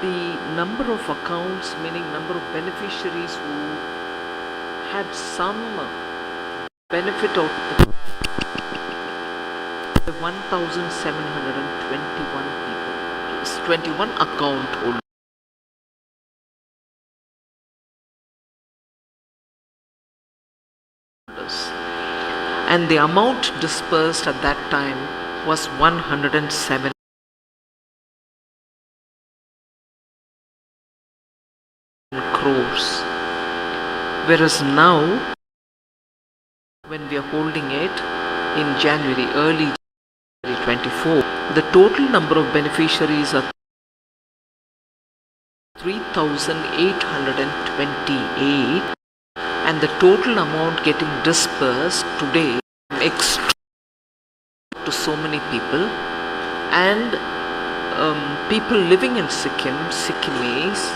the number of accounts, meaning number of beneficiaries who had some benefit out of the 1,721 people, 21 account holders. And the amount dispersed at that time was 107 crores. Whereas now, when we are holding it in January, early January 24, the total number of beneficiaries are 3,828, and the total amount getting dispersed today extra to so many people, and people living in Sikkim, Sikkimese,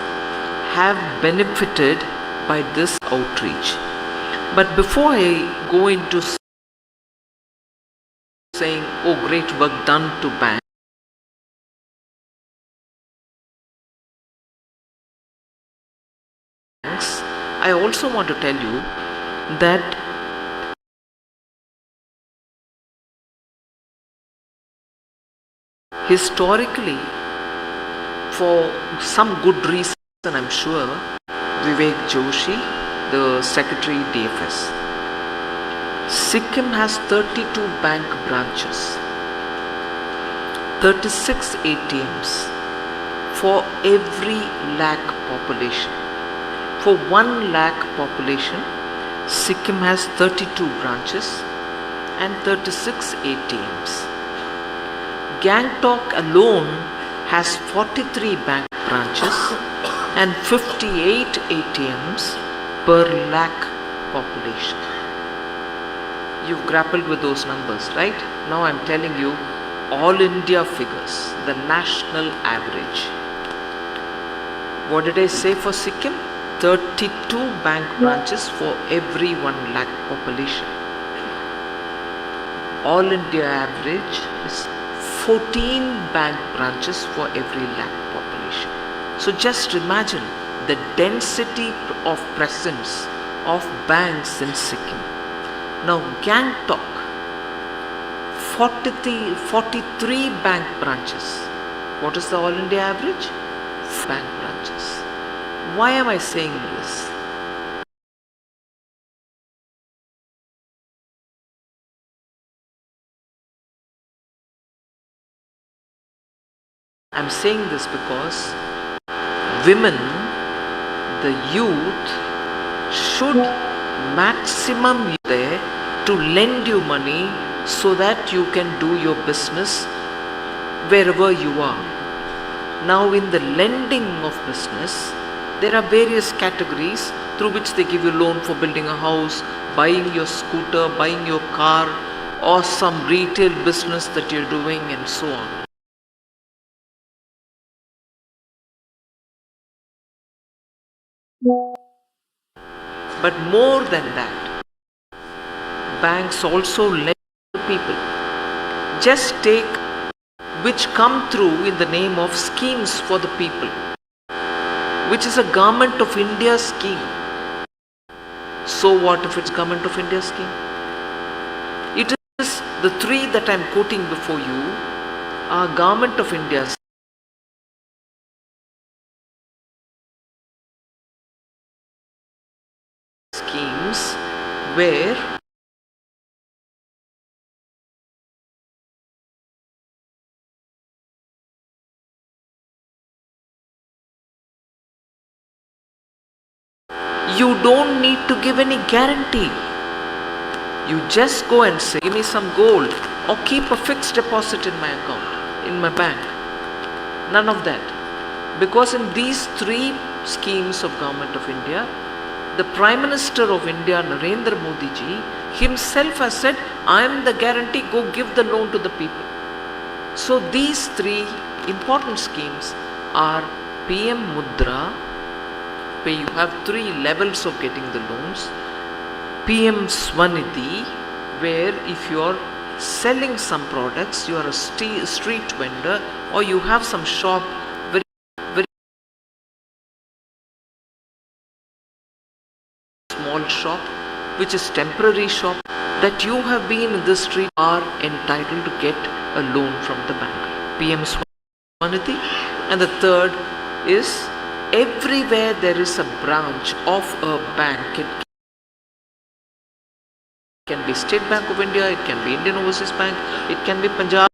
have benefited by this outreach. But before I go into saying, oh, great work done to banks, I also want to tell you that historically, for some good reason, I'm sure, Vivek Joshi, the Secretary DFS, Sikkim has 32 bank branches, 36 ATMs for every lakh population. For 1 lakh population, Sikkim has 32 branches and 36 ATMs. Gangtok alone has 43 bank branches and 58 ATMs per lakh population. You've grappled with those numbers, right? Now I'm telling you all India figures, the national average. What did I say for Sikkim? 32 bank branches for every 1 lakh population. All India average is 14 bank branches for every lakh population. So just imagine the density of presence of banks in Sikkim. Now Gangtok, 43 bank branches. What is the all India average? Bank branches. Why am I saying this? I'm saying this because women, the youth, should maximum there to lend you money so that you can do your business wherever you are. Now in the lending of business, there are various categories through which they give you loan for building a house, buying your scooter, buying your car, or some retail business that you're doing, and so on. But more than that, banks also lend to people. Just take which come through in the name of schemes for the people, which is a Government of India scheme. So what if it's Government of India scheme? It is the three that I'm quoting before you are Government of India schemes where you don't need to give any guarantee. You just go and say, give me some gold or keep a fixed deposit in my account, in my bank. None of that. Because in these three schemes of Government of India, the Prime Minister of India, Narendra Modi ji, himself has said, I am the guarantee, go give the loan to the people. So these three important schemes are PM Mudra, where you have 3 levels of getting the loans, PM Swanidhi, where if you are selling some products, you are a street vendor or you have some shop small shop, which is temporary shop, that you have been in this street, are entitled to get a loan from the bank. PM Swanidhi. And the third is, everywhere there is a branch of a bank. It can be State Bank of India, it can be Indian Overseas Bank, it can be Punjab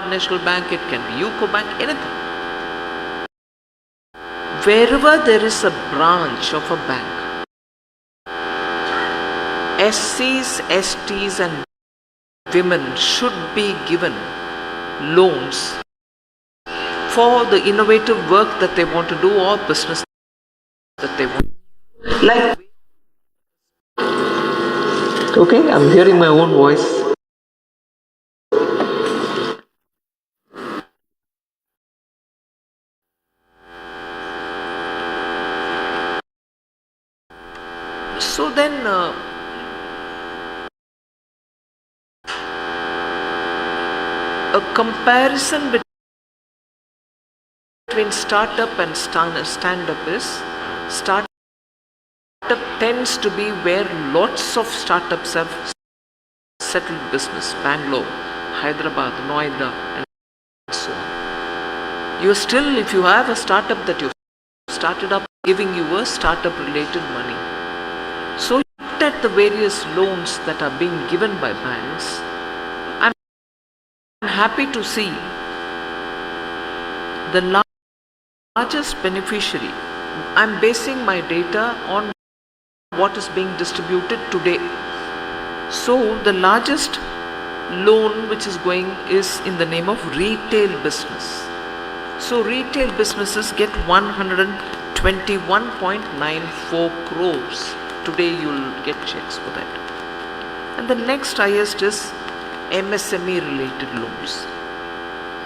National Bank, it can be UCO Bank, anything. Wherever there is a branch of a bank, SCs, STs and women should be given loans for the innovative work that they want to do or business that they want. Like, okay, I'm hearing my own voice. So then, a comparison between startup and stand-up is, startup tends to be where lots of startups have settled business. Bangalore, Hyderabad, Noida and so on. You still, if you have a startup that you started up, giving you a startup related money. So look at the various loans that are being given by banks. I'm happy to see the largest beneficiary. I'm basing my data on what is being distributed today. So the largest loan which is going is in the name of retail business. So retail businesses get 121.94 crores. Today you'll get checks for that. And the next highest is MSME related loans.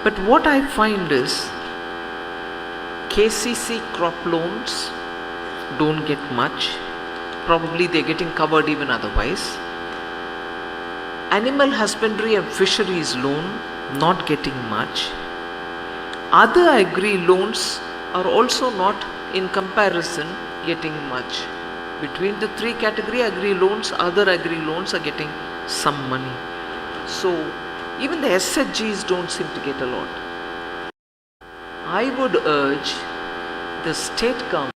But what I find is KCC crop loans don't get much. Probably they're getting covered even otherwise. Animal husbandry and fisheries loan not getting much. Other agri loans are also not in comparison getting much. Between the three category agri loans, other agri loans are getting some money. So even the SHGs don't seem to get a lot. I would urge the state government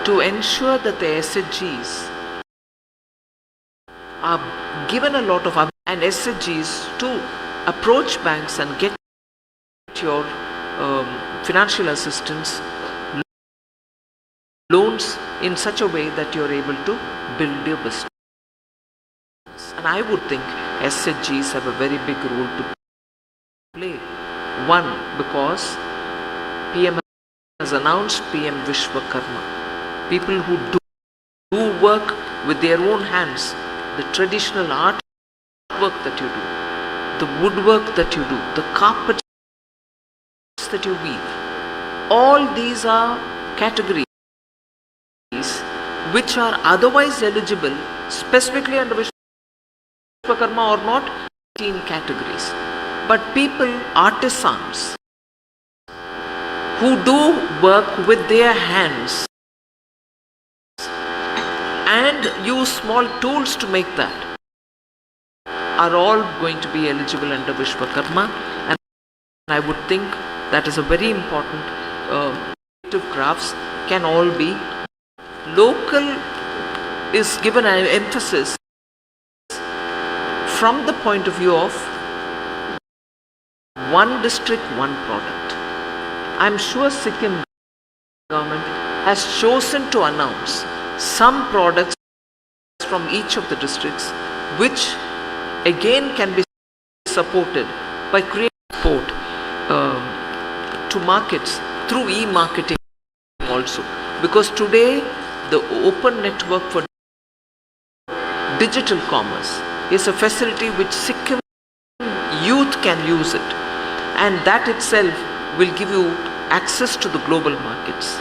to ensure that the SHGs are given a lot of, and SHGs to approach banks and get your financial assistance loans in such a way that you're able to build your business. And I would think SHGs have a very big role to play. One, because PM has announced PM Vishwakarma. People who do work with their own hands, the traditional art work that you do, the woodwork that you do, the carpets that you weave, all these are categories which are otherwise eligible specifically under Vishwakarma or not, 18 categories. But people, artisans, who do work with their hands and use small tools to make that, are all going to be eligible under Vishwakarma. And I would think that is a very important crafts can all be. Local is given an emphasis from the point of view of one district, one product. I'm sure Sikkim government has chosen to announce some products from each of the districts, which again can be supported by creating support to markets through e-marketing also. Because today the open network for digital commerce is a facility which Sikkim youth can use it, and that itself will give you access to the global markets.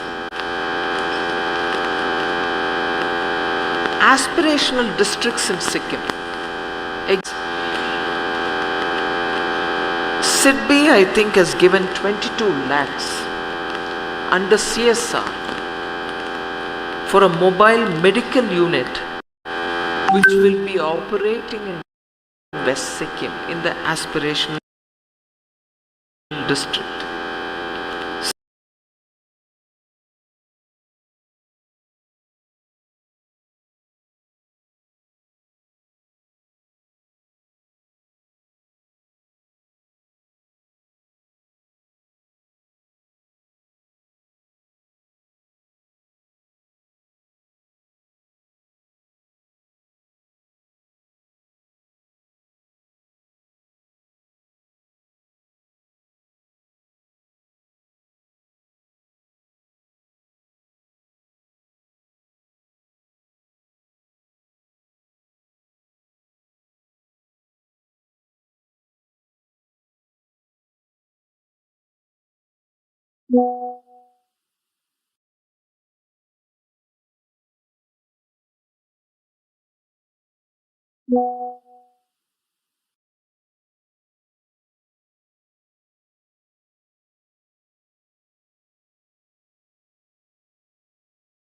Aspirational districts in Sikkim. SIDBI, I think, has given 22 lakhs under CSR for a mobile medical unit which will be operating in West Sikkim in the aspirational district.